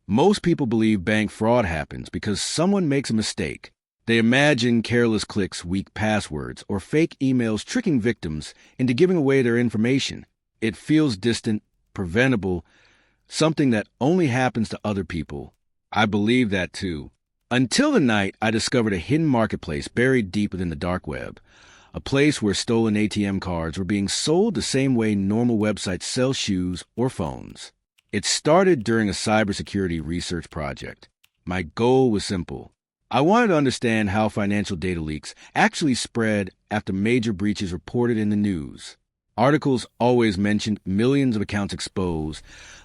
Most people believe bank fraud happens because someone makes a mistake. They imagine careless clicks, weak passwords, or fake emails tricking victims into giving away their information. It feels distant, preventable, something that only happens to other people. I believe that too. Until the night I discovered a hidden marketplace buried deep within the dark web, a place where stolen ATM cards were being sold the same way normal websites sell shoes or phones. It started during a cybersecurity research project. My goal was simple. I wanted to understand how financial data leaks actually spread after major breaches reported in the news. Articles always mentioned millions of accounts exposed,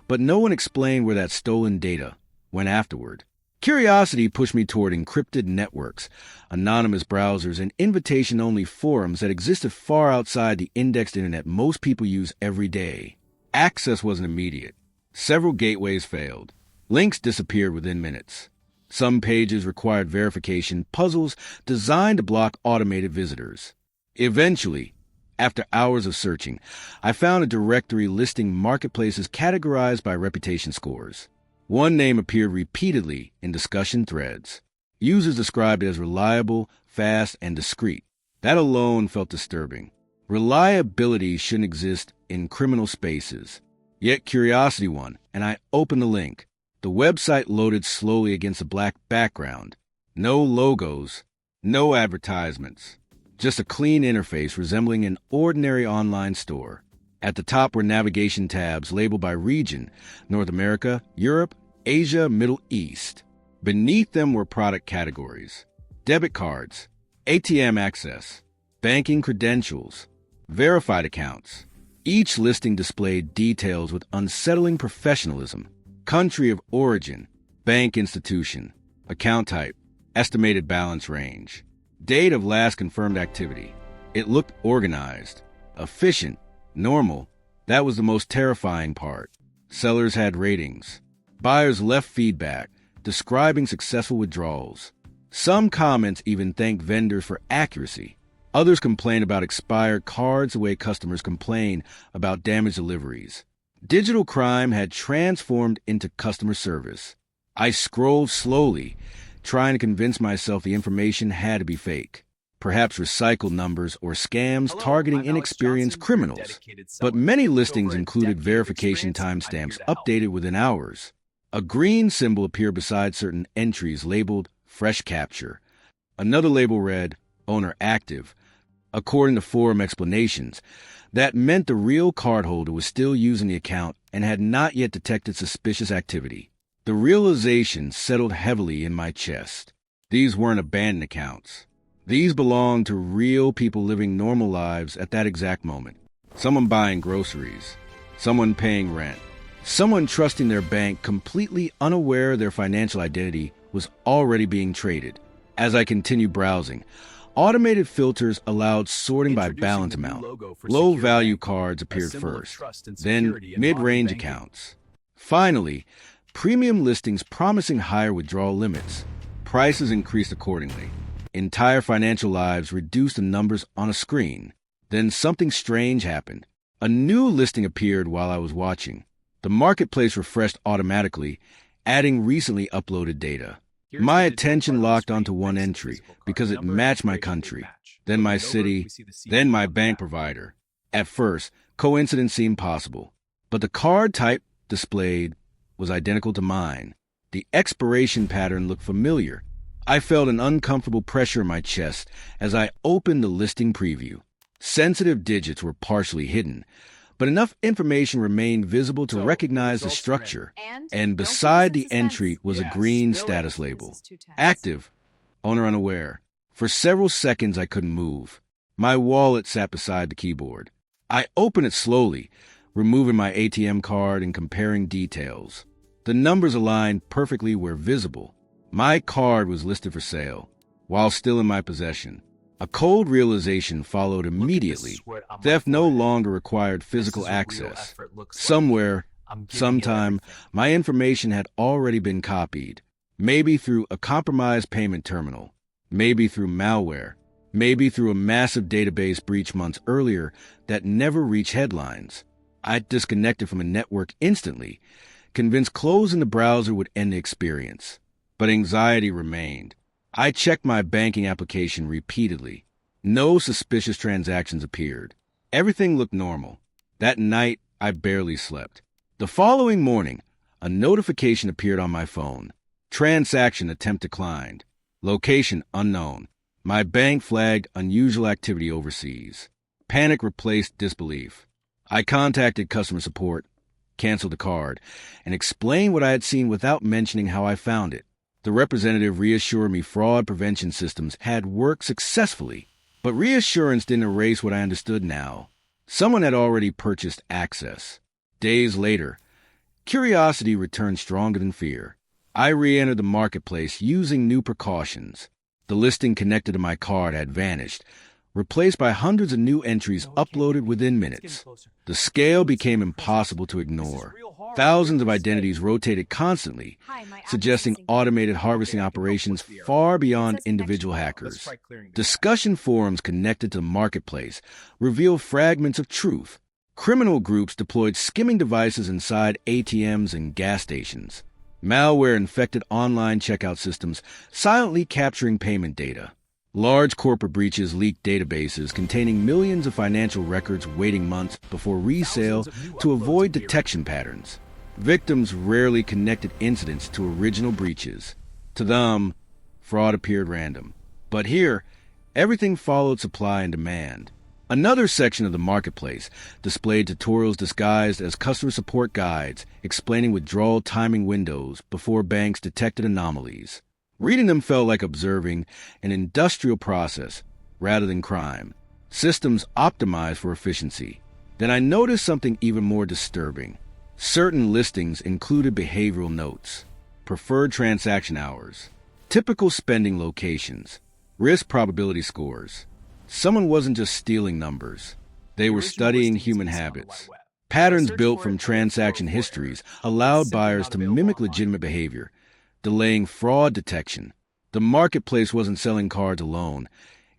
but no one explained where that stolen data went afterward. Curiosity pushed me toward encrypted networks, anonymous browsers, and invitation-only forums that existed far outside the indexed internet most people use every day. Access wasn't immediate. Several gateways failed. Links disappeared within minutes. Some pages required verification puzzles designed to block automated visitors. Eventually, after hours of searching, I found a directory listing marketplaces categorized by reputation scores. One name appeared repeatedly in discussion threads. Users described it as reliable, fast, and discreet. That alone felt disturbing. Reliability shouldn't exist in criminal spaces. Yet curiosity won, and I opened the link. The website loaded slowly against a black background. No logos, no advertisements. Just a clean interface resembling an ordinary online store. At the top were navigation tabs labeled by region: North America, Europe, Asia, Middle East. Beneath them were product categories: debit cards, ATM access, banking credentials, verified accounts. Each listing displayed details with unsettling professionalism: country of origin, bank institution, account type, estimated balance range, date of last confirmed activity. It looked organized, efficient, normal. That was the most terrifying part. Sellers had ratings. Buyers left feedback, describing successful withdrawals. Some comments even thanked vendors for accuracy. Others complained about expired cards the way customers complain about damaged deliveries. Digital crime had transformed into customer service. I scrolled slowly, trying to convince myself the information had to be fake. Perhaps recycled numbers or scams targeting inexperienced criminals. But many listings included verification timestamps updated within hours. A green symbol appeared beside certain entries labeled Fresh Capture. Another label read Owner Active. According to forum explanations, that meant the real cardholder was still using the account and had not yet detected suspicious activity. The realization settled heavily in my chest. These weren't abandoned accounts. These belonged to real people living normal lives at that exact moment. Someone buying groceries, someone paying rent, someone trusting their bank completely unaware their financial identity was already being traded. As I continued browsing, automated filters allowed sorting by balance amount. Low-value cards appeared first, then mid-range accounts. Finally, premium listings promising higher withdrawal limits. Prices increased accordingly. Entire financial lives reduced to numbers on a screen. Then something strange happened. A new listing appeared while I was watching. The marketplace refreshed automatically, adding recently uploaded data. My attention locked onto one entry because it matched my country, then my city, then my bank provider. At first, coincidence seemed possible, but the card type displayed was identical to mine. The expiration pattern looked familiar. I felt an uncomfortable pressure in my chest as I opened the listing preview. Sensitive digits were partially hidden, but enough information remained visible to recognize the structure, and beside the entry was a green status label. Active, owner unaware. For several seconds I couldn't move. My wallet sat beside the keyboard. I opened it slowly, removing my ATM card and comparing details. The numbers aligned perfectly where visible. My card was listed for sale, while still in my possession. A cold realization followed immediately. Theft no longer required physical access. Somewhere, sometime, my information had already been copied. Maybe through a compromised payment terminal. Maybe through malware. Maybe through a massive database breach months earlier that never reached headlines. I disconnected from a network instantly, convinced closing the browser would end the experience. But anxiety remained. I checked my banking application repeatedly. No suspicious transactions appeared. Everything looked normal. That night, I barely slept. The following morning, a notification appeared on my phone. Transaction attempt declined. Location unknown. My bank flagged unusual activity overseas. Panic replaced disbelief. I contacted customer support, canceled the card, and explained what I had seen without mentioning how I found it. The representative reassured me fraud prevention systems had worked successfully, but reassurance didn't erase what I understood now. Someone had already purchased access. Days later, curiosity returned stronger than fear. I re-entered the marketplace using new precautions. The listing connected to my card had vanished, replaced by hundreds of new entries uploaded within minutes. The scale became impossible to ignore. Thousands of identities rotated constantly, suggesting automated harvesting operations far beyond individual hackers. Discussion forums connected to the marketplace revealed fragments of truth. Criminal groups deployed skimming devices inside ATMs and gas stations. Malware infected online checkout systems, silently capturing payment data. Large corporate breaches leaked databases containing millions of financial records waiting months before resale to avoid detection patterns. Victims rarely connected incidents to original breaches. To them, fraud appeared random. But here, everything followed supply and demand. Another section of the marketplace displayed tutorials disguised as customer support guides explaining withdrawal timing windows before banks detected anomalies. Reading them felt like observing an industrial process rather than crime. Systems optimized for efficiency. Then I noticed something even more disturbing. Certain listings included behavioral notes, preferred transaction hours, typical spending locations, risk probability scores. Someone wasn't just stealing numbers. They were studying human habits. Patterns built from transaction histories allowed buyers to mimic legitimate behavior, delaying fraud detection. The marketplace wasn't selling cards alone.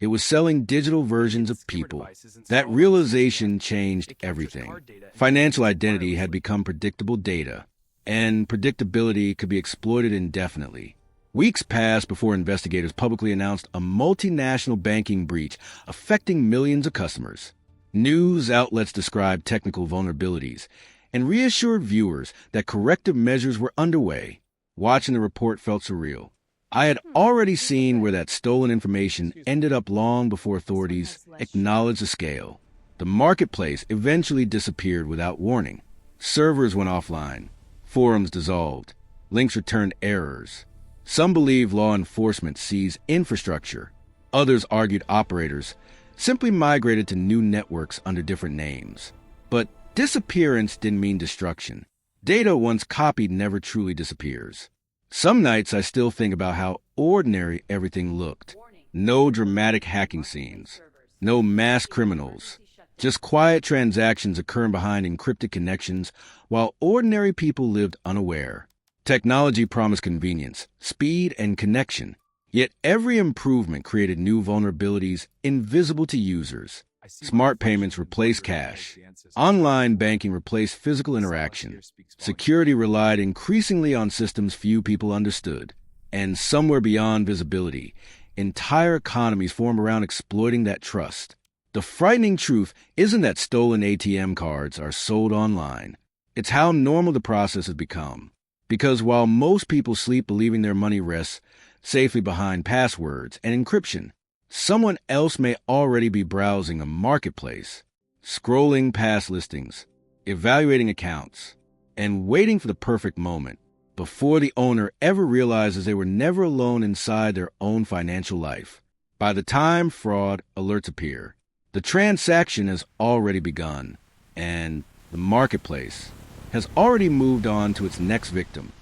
It was selling digital versions of people. That realization changed everything. Financial identity had become predictable data, and predictability could be exploited indefinitely. Weeks passed before investigators publicly announced a multinational banking breach affecting millions of customers. News outlets described technical vulnerabilities and reassured viewers that corrective measures were underway. Watching the report felt surreal. I had already seen where that stolen information ended up long before authorities acknowledged the scale. The marketplace eventually disappeared without warning. Servers went offline. Forums dissolved. Links returned errors. Some believe law enforcement seized infrastructure. Others argued operators simply migrated to new networks under different names. But disappearance didn't mean destruction. Data once copied never truly disappears. Some nights I still think about how ordinary everything looked. No dramatic hacking scenes. No mass criminals. Just quiet transactions occurring behind encrypted connections while ordinary people lived unaware. Technology promised convenience, speed, and connection. Yet every improvement created new vulnerabilities invisible to users. Smart payments replaced cash. Online banking replaced physical interaction. Security relied increasingly on systems few people understood. And somewhere beyond visibility, entire economies form around exploiting that trust. The frightening truth isn't that stolen ATM cards are sold online. It's how normal the process has become. Because while most people sleep believing their money rests safely behind passwords and encryption, someone else may already be browsing a marketplace, scrolling past listings, evaluating accounts, and waiting for the perfect moment before the owner ever realizes they were never alone inside their own financial life. By the time fraud alerts appear, the transaction has already begun, and the marketplace has already moved on to its next victim.